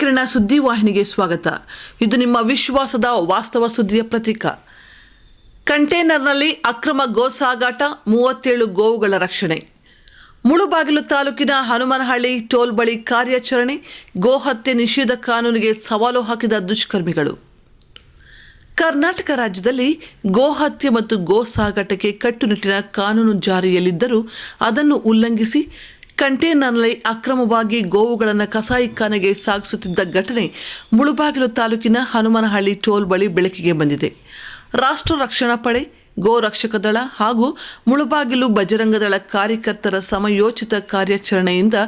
ಮೂಲಕಿರಣ ಸುದ್ದಿವಾಹಿನಿಗೆ ಸ್ವಾಗತ. ಇದು ನಿಮ್ಮ ವಿಶ್ವಾಸದ ವಾಸ್ತವ ಸುದ್ದಿಯ ಪ್ರತೀಕ. ಕಂಟೇನರ್ನಲ್ಲಿ ಅಕ್ರಮ ಗೋ ಸಾಗಾಟ, 37 ಗೋವುಗಳ ರಕ್ಷಣೆ. ಮುಳುಬಾಗಿಲು ತಾಲೂಕಿನ ಹನುಮನಹಳ್ಳಿ ಟೋಲ್ ಬಳಿ ಕಾರ್ಯಾಚರಣೆ, ಗೋ ಹತ್ಯೆ ನಿಷೇಧ ಕಾನೂನಿಗೆ ಸವಾಲು ಹಾಕಿದ ದುಷ್ಕರ್ಮಿಗಳು. ಕರ್ನಾಟಕ ರಾಜ್ಯದಲ್ಲಿ ಗೋ ಹತ್ಯೆ ಮತ್ತು ಗೋ ಸಾಗಾಟಕ್ಕೆ ಕಟ್ಟುನಿಟ್ಟಿನ ಕಾನೂನು ಜಾರಿಯಲ್ಲಿದ್ದರೂ ಅದನ್ನು ಉಲ್ಲಂಘಿಸಿ ಕಂಟೇನರ್ನಲ್ಲಿ ಅಕ್ರಮವಾಗಿ ಗೋವುಗಳನ್ನು ಕಸಾಯಿಖಾನೆಗೆ ಸಾಗಿಸುತ್ತಿದ್ದ ಘಟನೆ ಮುಳುಬಾಗಿಲು ತಾಲೂಕಿನ ಹನುಮನಹಳ್ಳಿ ಟೋಲ್ ಬಳಿ ಬೆಳಕಿಗೆ ಬಂದಿದೆ. ರಾಷ್ಟ್ರ ರಕ್ಷಣಾ ಪಡೆ, ಗೋ ರಕ್ಷಕ ದಳ ಹಾಗೂ ಮುಳುಬಾಗಿಲು ಬಜರಂಗ ದಳ ಕಾರ್ಯಕರ್ತರ ಸಮಯೋಚಿತ ಕಾರ್ಯಾಚರಣೆಯಿಂದ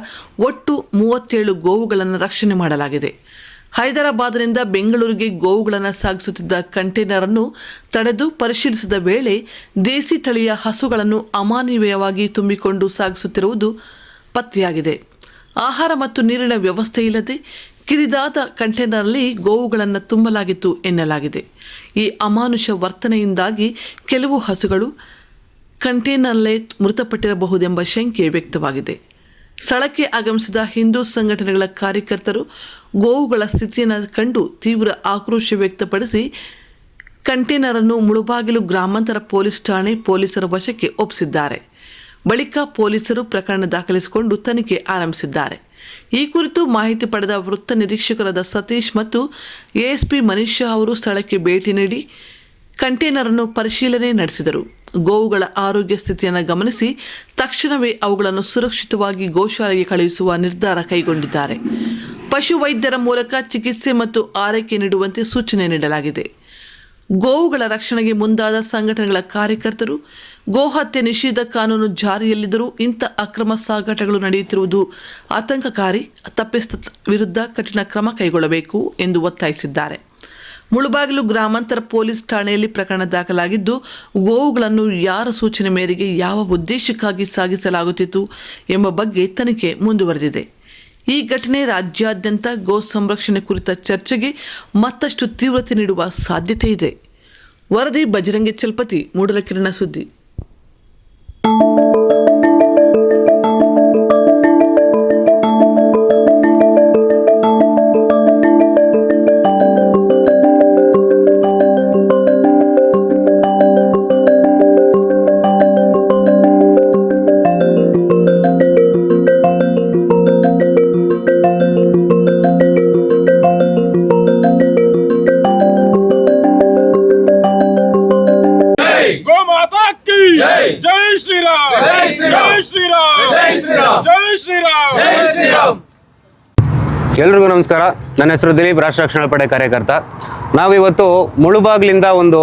ಒಟ್ಟು 37 ಗೋವುಗಳನ್ನು ರಕ್ಷಣೆ ಮಾಡಲಾಗಿದೆ. ಹೈದರಾಬಾದ್ನಿಂದ ಬೆಂಗಳೂರಿಗೆ ಗೋವುಗಳನ್ನು ಸಾಗಿಸುತ್ತಿದ್ದ ಕಂಟೇನರ್ ಅನ್ನು ತಡೆದು ಪರಿಶೀಲಿಸಿದ ವೇಳೆ ದೇಸಿ ತಳಿಯ ಹಸುಗಳನ್ನು ಅಮಾನವೀಯವಾಗಿ ತುಂಬಿಕೊಂಡು ಸಾಗಿಸುತ್ತಿರುವುದು ಪತ್ತೆಯಾಗಿದೆ. ಆಹಾರ ಮತ್ತು ನೀರಿನ ವ್ಯವಸ್ಥೆ ಇಲ್ಲದೆ ಕಿರಿದಾದ ಕಂಟೇನರ್ನಲ್ಲಿ ಗೋವುಗಳನ್ನು ತುಂಬಲಾಗಿತ್ತು ಎನ್ನಲಾಗಿದೆ. ಈ ಅಮಾನುಷ ವರ್ತನೆಯಿಂದಾಗಿ ಕೆಲವು ಹಸುಗಳು ಕಂಟೇನರ್ನಲ್ಲೇ ಮೃತಪಟ್ಟಿರಬಹುದೆಂಬ ಶಂಕೆ ವ್ಯಕ್ತವಾಗಿದೆ. ಸ್ಥಳಕ್ಕೆ ಆಗಮಿಸಿದ ಹಿಂದೂ ಸಂಘಟನೆಗಳ ಕಾರ್ಯಕರ್ತರು ಗೋವುಗಳ ಸ್ಥಿತಿಯನ್ನು ಕಂಡು ತೀವ್ರ ಆಕ್ರೋಶ ವ್ಯಕ್ತಪಡಿಸಿ ಕಂಟೇನರ್ ಅನ್ನು ಮುಳುಬಾಗಿಲು ಗ್ರಾಮಾಂತರ ಪೊಲೀಸ್ ಠಾಣೆ ಪೊಲೀಸರ ವಶಕ್ಕೆ ಒಪ್ಪಿಸಿದ್ದಾರೆ. ಬಳಿಕ ಪೊಲೀಸರು ಪ್ರಕರಣ ದಾಖಲಿಸಿಕೊಂಡು ತನಿಖೆ ಆರಂಭಿಸಿದ್ದಾರೆ. ಈ ಕುರಿತು ಮಾಹಿತಿ ಪಡೆದ ವೃತ್ತ ನಿರೀಕ್ಷಕರಾದ ಸತೀಶ್ ಮತ್ತು ಎಎಸ್ಪಿ ಮನೀಷಾ ಅವರು ಸ್ಥಳಕ್ಕೆ ಭೇಟಿ ನೀಡಿ ಕಂಟೇನರ್ ಅನ್ನು ಪರಿಶೀಲನೆ ನಡೆಸಿದರು. ಗೋವುಗಳ ಆರೋಗ್ಯ ಸ್ಥಿತಿಯನ್ನು ಗಮನಿಸಿ ತಕ್ಷಣವೇ ಅವುಗಳನ್ನು ಸುರಕ್ಷಿತವಾಗಿ ಗೋಶಾಲೆಗೆ ಕಳುಹಿಸುವ ನಿರ್ಧಾರ ಕೈಗೊಂಡಿದ್ದಾರೆ. ಪಶು ವೈದ್ಯರ ಮೂಲಕ ಚಿಕಿತ್ಸೆ ಮತ್ತು ಆರೈಕೆ ನೀಡುವಂತೆ ಸೂಚನೆ ನೀಡಲಾಗಿದೆ. ಗೋವುಗಳ ರಕ್ಷಣೆಗೆ ಮುಂದಾದ ಸಂಘಟನೆಗಳ ಕಾರ್ಯಕರ್ತರು ಗೋಹತ್ಯೆ ನಿಷೇಧ ಕಾನೂನು ಜಾರಿಯಲ್ಲಿದ್ದರೂ ಇಂಥ ಅಕ್ರಮ ಸಾಗಾಟಗಳು ನಡೆಯುತ್ತಿರುವುದು ಆತಂಕಕಾರಿ. ತಪ್ಪಿತಸ್ಥರ ವಿರುದ್ಧ ಕಠಿಣ ಕ್ರಮ ಕೈಗೊಳ್ಳಬೇಕು ಎಂದು ಒತ್ತಾಯಿಸಿದ್ದಾರೆ. ಮುಳುಬಾಗಿಲು ಗ್ರಾಮಾಂತರ ಪೊಲೀಸ್ ಠಾಣೆಯಲ್ಲಿ ಪ್ರಕರಣ ದಾಖಲಾಗಿದ್ದು, ಗೋವುಗಳನ್ನು ಯಾರ ಸೂಚನೆ ಮೇರೆಗೆ ಯಾವ ಉದ್ದೇಶಕ್ಕಾಗಿ ಸಾಗಿಸಲಾಗುತ್ತಿತ್ತು ಎಂಬ ಬಗ್ಗೆ ತನಿಖೆ ಮುಂದುವರೆದಿದೆ. ಈ ಘಟನೆ ರಾಜ್ಯಾದ್ಯಂತ ಗೋ ಸಂರಕ್ಷಣೆ ಕುರಿತ ಚರ್ಚೆಗೆ ಮತ್ತಷ್ಟು ತೀವ್ರತೆ ನೀಡುವ ಸಾಧ್ಯತೆ ಇದೆ. ವರದಿ ಬಜರಂಗಿ ಚಲಪತಿ, ಮೂಡಲಕಿರಣ ಸುದ್ದಿ. जय श्री राम, जय श्री राम, जय श्री राम, जय श्री राम, जय श्री राम, जय श्री राम. ಎಲ್ರಿಗೂ ನಮಸ್ಕಾರ. ನನ್ನ ಹೆಸರು ದಿಲೀಪ್, ರಾಷ್ಟ್ರ ರಕ್ಷಣಾ ಪಡೆ ಕಾರ್ಯಕರ್ತ. ನಾವಿವತ್ತು ಮುಳುಬಾಗ್ಲಿಂದ ಒಂದು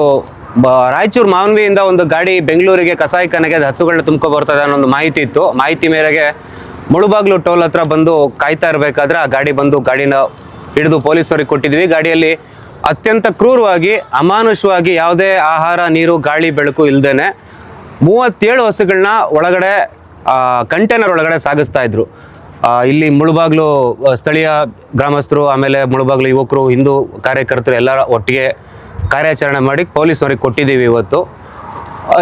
ರಾಯಚೂರು ಮಾನ್ವಿಯಿಂದ ಒಂದು ಗಾಡಿ ಬೆಂಗಳೂರಿಗೆ ಕಸಾಯಿಖಾನೆಗೆ ಹಸುಗಳನ್ನ ತುಂಬ್ಕೊಬರ್ತದೆ ಅನ್ನೋ ಒಂದು ಮಾಹಿತಿ ಇತ್ತು. ಮಾಹಿತಿ ಮೇರೆಗೆ ಮುಳುಬಾಗ್ಲು ಟೋಲ್ ಹತ್ರ ಬಂದು ಕಾಯ್ತಾ ಇರಬೇಕಾದ್ರೆ ಆ ಗಾಡಿ ಬಂದು ಗಾಡಿನ ಹಿಡಿದು ಪೊಲೀಸರಿಗೆ ಕೊಟ್ಟಿದ್ವಿ. ಗಾಡಿಯಲ್ಲಿ ಅತ್ಯಂತ ಕ್ರೂರವಾಗಿ, ಅಮಾನುಷವಾಗಿ ಯಾವುದೇ ಆಹಾರ, ನೀರು, ಗಾಳಿ, ಬೆಳಕು ಇಲ್ಲದೇನೆ 37 ಹಸುಗಳನ್ನ ಒಳಗಡೆ ಕಂಟೇನರ್ ಒಳಗಡೆ ಸಾಗಿಸ್ತಾ ಇದ್ರು. ಇಲ್ಲಿ ಮುಳುಬಾಗ್ಲು ಸ್ಥಳೀಯ ಗ್ರಾಮಸ್ಥರು, ಆಮೇಲೆ ಮುಳುಬಾಗ್ಲು ಯುವಕರು, ಹಿಂದೂ ಕಾರ್ಯಕರ್ತರು ಎಲ್ಲರ ಒಟ್ಟಿಗೆ ಕಾರ್ಯಾಚರಣೆ ಮಾಡಿ ಪೊಲೀಸವ್ರಿಗೆ ಕೊಟ್ಟಿದ್ದೀವಿ. ಇವತ್ತು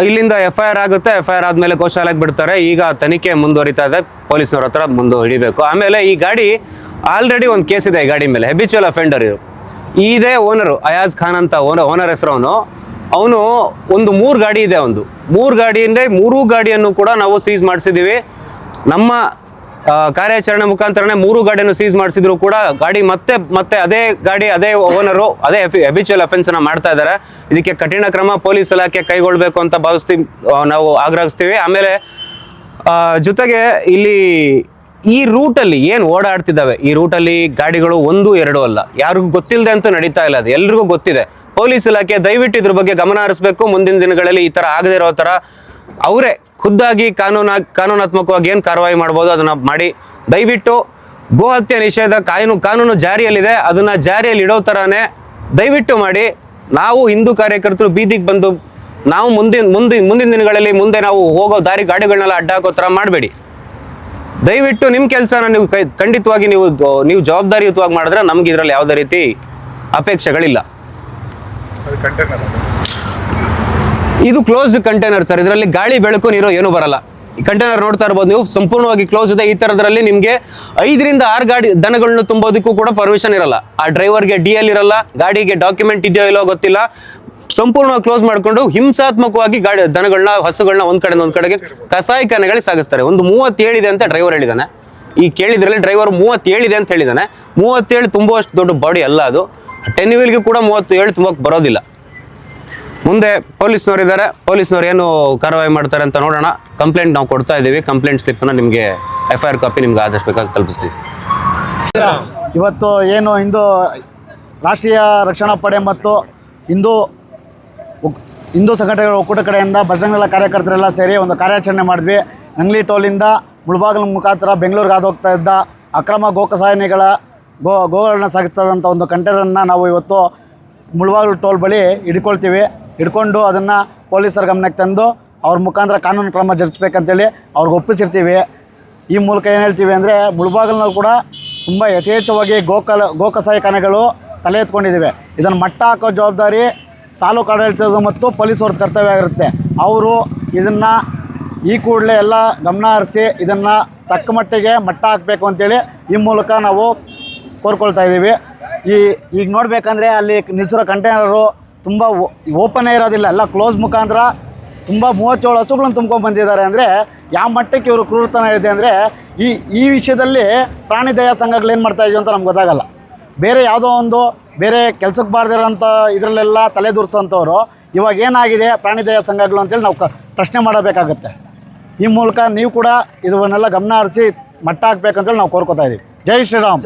ಇಲ್ಲಿಂದ FIR ಆಗುತ್ತೆ. FIR ಆದಮೇಲೆ ಗೋಶಾಲೆಗೆ ಬಿಡ್ತಾರೆ. ಈಗ ತನಿಖೆ ಮುಂದುವರಿತಾ ಇದೆ. ಪೊಲೀಸ್ನವ್ರ ಹತ್ರ ಮುಂದೆ ಹಿಡಿಬೇಕು. ಆಮೇಲೆ ಈ ಗಾಡಿ ಆಲ್ರೆಡಿ ಒಂದು ಕೇಸ್ ಇದೆ. ಈ ಗಾಡಿ ಮೇಲೆ ಹೆಬಿಚುವಲ್ ಅಫೆಂಡರ್ ಇದು. ಇದೇ ಓನರು ಅಯಾಜ್ ಖಾನ್ ಅಂತ ಓನರ್ ಹೆಸರು. ಅವನು ಒಂದು 3 ಗಾಡಿ ಇದೆ. ಒಂದು 3 ಗಾಡಿಯಿಂದ 3 ಗಾಡಿಯನ್ನು ಕೂಡ ನಾವು ಸೀಸ್ ಮಾಡಿಸಿದ್ದೀವಿ. ನಮ್ಮ ಕಾರ್ಯಾಚರಣೆ ಮುಖಾಂತರನೇ 3 ಗಾಡಿಯನ್ನು ಸೀಸ್ ಮಾಡಿಸಿದ್ರು ಕೂಡ ಗಾಡಿ ಮತ್ತೆ ಅದೇ ಗಾಡಿ, ಅದೇ ಓನರು, ಅದೇ ಹೆಬಿಚುವಲ್ ಅಫೆನ್ಸನ್ನು ಮಾಡ್ತಾ ಇದ್ದಾರೆ. ಇದಕ್ಕೆ ಕಠಿಣ ಕ್ರಮ ಪೊಲೀಸ್ ಇಲಾಖೆ ಕೈಗೊಳ್ಳಬೇಕು ಅಂತ ಭಾವಿಸ್ತೀವಿ, ನಾವು ಆಗ್ರಹಿಸ್ತೀವಿ. ಆಮೇಲೆ ಜೊತೆಗೆ ಇಲ್ಲಿ ಈ ರೂಟಲ್ಲಿ ಏನು ಓಡಾಡ್ತಿದ್ದಾವೆ, ಈ ರೂಟಲ್ಲಿ ಗಾಡಿಗಳು 1, 2 ಅಲ್ಲ, ಯಾರಿಗೂ ಗೊತ್ತಿಲ್ಲದೆ ಅಂತೂ ನಡೀತಾ ಇಲ್ಲ. ಅದು ಎಲ್ರಿಗೂ ಗೊತ್ತಿದೆ. ಪೊಲೀಸ್ ಇಲಾಖೆ ದಯವಿಟ್ಟು ಇದ್ರ ಬಗ್ಗೆ ಗಮನ ಹರಿಸಬೇಕು. ಮುಂದಿನ ದಿನಗಳಲ್ಲಿ ಈ ಥರ ಆಗದೇ ಇರೋ ಥರ ಅವರೇ ಖುದ್ದಾಗಿ ಕಾನೂನಾತ್ಮಕವಾಗಿ ಏನು ಕಾರ್ಯವಾಹಿ ಮಾಡ್ಬೋದು ಅದನ್ನು ಮಾಡಿ, ದಯವಿಟ್ಟು ಗೋಹತ್ಯೆ ನಿಷೇಧ ಕಾನೂನು ಜಾರಿಯಲ್ಲಿದೆ, ಅದನ್ನು ಜಾರಿಯಲ್ಲಿ ಇಡೋ ಥರನೇ ದಯವಿಟ್ಟು ಮಾಡಿ. ನಾವು ಹಿಂದೂ ಕಾರ್ಯಕರ್ತರು ಬೀದಿಗೆ ಬಂದು ನಾವು ಮುಂದಿನ ದಿನಗಳಲ್ಲಿ ಮುಂದೆ ನಾವು ಹೋಗೋ ದಾರಿ ಗಾಡಿಗಳನ್ನೆಲ್ಲ ಅಡ್ಡ ಹಾಕೋ ಥರ ಮಾಡಬೇಡಿ. ದಯವಿಟ್ಟು ನಿಮ್ಮ ಕೆಲಸನ ನೀವು ಖಂಡಿತವಾಗಿ ನೀವು ಜವಾಬ್ದಾರಿಯುತವಾಗಿ ಮಾಡಿದ್ರೆ ನಮ್ಗೆ ಇದರಲ್ಲಿ ಯಾವುದೇ ರೀತಿ ಅಪೇಕ್ಷೆಗಳಿಲ್ಲ. ಇದು ಕ್ಲೋಸ್ಡ್ ಕಂಟೈನರ್ ಸರ್. ಇದರಲ್ಲಿ ಗಾಳಿ, ಬೆಳಕು, ನೀರು ಏನು ಬರಲ್ಲ. ಕಂಟೈನರ್ ನೋಡ್ತಾ ಇರ್ಬೋದು ನೀವು, ಸಂಪೂರ್ಣವಾಗಿ ಕ್ಲೋಸ್ ಇದೆ. ಈ ಥರದ್ರಲ್ಲಿ ನಿಮಗೆ 5 ರಿಂದ 6 ಗಾಡಿ ದನಗಳನ್ನ ತುಂಬೋದಕ್ಕೂ ಕೂಡ ಪರ್ಮಿಷನ್ ಇರಲ್ಲ. ಆ ಡ್ರೈವರ್ಗೆ DL ಇರಲ್ಲ, ಗಾಡಿಗೆ ಡಾಕ್ಯುಮೆಂಟ್ ಇದೆಯೋ ಇಲ್ಲೋ ಗೊತ್ತಿಲ್ಲ. ಸಂಪೂರ್ಣವಾಗಿ ಕ್ಲೋಸ್ ಮಾಡಿಕೊಂಡು ಹಿಂಸಾತ್ಮಕವಾಗಿ ದನಗಳನ್ನ ಹಸುಗಳನ್ನ ಒಂದ್ ಕಡೆಗೆ ಕಸಾಯಿಖಾನೆಗಳಿಗೆ ಸಾಗಿಸ್ತಾರೆ. ಒಂದು 37 ಇದೆ ಅಂತ ಡ್ರೈವರ್ ಹೇಳಿದಾನೆ. ಈ ಕೇಳಿದ್ರಲ್ಲಿ ಡ್ರೈವರ್ 37 ಇದೆ ಅಂತ ಹೇಳಿದಾನೆ. 37 ತುಂಬುವಷ್ಟು ದೊಡ್ಡ ಬಾಡಿ ಅಲ್ಲ ಅದು. 10 ವೀಲ್ಗೆ ಕೂಡ 37 ತುಂಬಕ್ಕೆ ಬರೋದಿಲ್ಲ. ಮುಂದೆ ಪೊಲೀಸ್ನವ್ರು ಇದ್ದಾರೆ, ಪೊಲೀಸ್ನವ್ರು ಏನು ಕಾರ್ಯವಾಹಿ ಮಾಡ್ತಾರೆ ಅಂತ ನೋಡೋಣ. ಕಂಪ್ಲೇಂಟ್ ನಾವು ಕೊಡ್ತಾ ಇದ್ದೀವಿ. ಕಂಪ್ಲೇಂಟ್ ಸ್ಲಿಪ್ನ ನಿಮಗೆ FIR ಕಾಪಿ ನಿಮ್ಗೆ ಆದಷ್ಟು ಬೇಕಾಗಿ ತಲುಪಿಸ್ತೀವಿ. ಇವತ್ತು ಏನು ಹಿಂದೂ ರಾಷ್ಟ್ರೀಯ ರಕ್ಷಣಾ ಪಡೆ ಮತ್ತು ಹಿಂದೂ ಸಂಘಟನೆಗಳ ಒಕ್ಕೂಟ ಕಡೆಯಿಂದ ಬಜರಂಗದಳ ಕಾರ್ಯಕರ್ತರೆಲ್ಲ ಸೇರಿ ಒಂದು ಕಾರ್ಯಾಚರಣೆ ಮಾಡಿದ್ವಿ. ನಂಗ್ಲಿ ಟೋಲಿಂದ ಮುಳಬಾಗಿಲು ಮುಖಾಂತರ ಬೆಂಗಳೂರಿಗೆ ಹೋಗ್ತಾ ಇದ್ದ ಅಕ್ರಮ ಗೋಕಸಾಯನೆಗಳ ಗೋಗಳನ್ನ ಸಾಗಿಸ್ತದಂಥ ಒಂದು ಕಂಟೈನರನ್ನು ನಾವು ಇವತ್ತು ಮುಳಬಾಗಿಲು ಟೋಲ್ ಬಳಿ ಹಿಡ್ಕೊಂಡು ಅದನ್ನು ಪೊಲೀಸರ ಗಮನಕ್ಕೆ ತಂದು ಅವ್ರ ಮುಖಾಂತರ ಕಾನೂನು ಕ್ರಮ ಜರುಗಿಸ್ಬೇಕಂತೇಳಿ ಅವ್ರಿಗೆ ಒಪ್ಪಿಸಿರ್ತೀವಿ. ಈ ಮೂಲಕ ಏನು ಹೇಳ್ತೀವಿ ಅಂದರೆ, ಮುಳಬಾಗಿಲಿನಲ್ಲಿ ಕೂಡ ತುಂಬ ಯಥೇಚ್ಛವಾಗಿ ಗೋಕಸಾಯಿಖಾನೆಗಳು ತಲೆ ಎತ್ಕೊಂಡಿದ್ದಾವೆ. ಇದನ್ನು ಮಟ್ಟ ಹಾಕೋ ಜವಾಬ್ದಾರಿ ತಾಲೂಕು ಆಡಳಿತದ ಮತ್ತು ಪೊಲೀಸವ್ರದ್ದು ಕರ್ತವ್ಯ ಆಗಿರುತ್ತೆ. ಅವರು ಇದನ್ನು ಈ ಕೂಡಲೇ ಎಲ್ಲ ಗಮನ ಹರಿಸಿ ಇದನ್ನು ತಕ್ಕ ಮಟ್ಟಿಗೆ ಮಟ್ಟ ಹಾಕಬೇಕು ಅಂತೇಳಿ ಈ ಮೂಲಕ ನಾವು ಕೋರ್ಕೊಳ್ತಾ ಇದ್ದೀವಿ. ಈಗ ನೋಡಬೇಕಂದ್ರೆ ಅಲ್ಲಿ ನಿಲ್ಲಿಸಿರೋ ಕಂಟೈನರು ತುಂಬ ಓಪನ್ನೇ ಇರೋದಿಲ್ಲ, ಎಲ್ಲ ಕ್ಲೋಸ್ ಮುಖಾಂತರ ತುಂಬ 37 ಹಸುಗಳನ್ನು ತುಂಬ್ಕೊಂಡು ಬಂದಿದ್ದಾರೆ. ಅಂದರೆ ಯಾವ ಮಟ್ಟಕ್ಕೆ ಇವರು ಕ್ರೂರತನ ಇದೆ ಅಂದರೆ, ಈ ವಿಷಯದಲ್ಲಿ ಪ್ರಾಣಿ ದಯಾ ಸಂಘಗಳೇನು ಮಾಡ್ತಾಯಿದ್ವಿ ಅಂತ ನಮ್ಗೆ ಗೊತ್ತಾಗಲ್ಲ. ಬೇರೆ ಕೆಲಸಕ್ಕೆ ಬಾರ್ದಿರೋಂಥ ಇದರಲ್ಲೆಲ್ಲ ತಲೆದೂರಿಸೋಂಥವ್ರು ಇವಾಗ ಏನಾಗಿದೆ ಪ್ರಾಣಿ ದಯಾ ಸಂಘಗಳು ಅಂತೇಳಿ ನಾವು ಪ್ರಶ್ನೆ ಮಾಡಬೇಕಾಗುತ್ತೆ. ಈ ಮೂಲಕ ನೀವು ಕೂಡ ಇದನ್ನೆಲ್ಲ ಗಮನ ಹರಿಸಿ ಮಟ್ಟ ಹಾಕ್ಬೇಕಂತೇಳಿ ನಾವು ಕೋರ್ಕೋತಾ ಇದ್ದೀವಿ. ಜೈ ಶ್ರೀರಾಮ್.